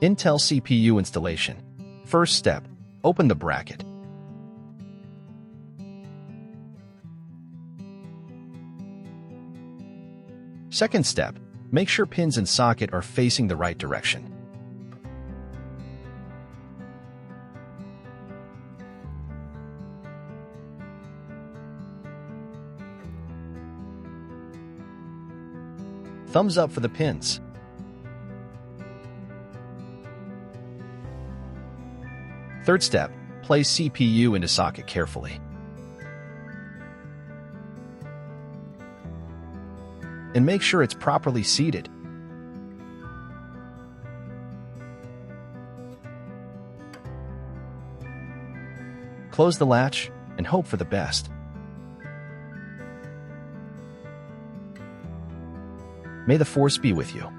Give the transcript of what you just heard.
Intel CPU installation. First step, open the bracket. Second step, make sure pins and socket are facing the right direction. Thumbs up for the pins. Third step, place CPU into socket carefully. And make sure it's properly seated. Close the latch and hope for the best. May the force be with you.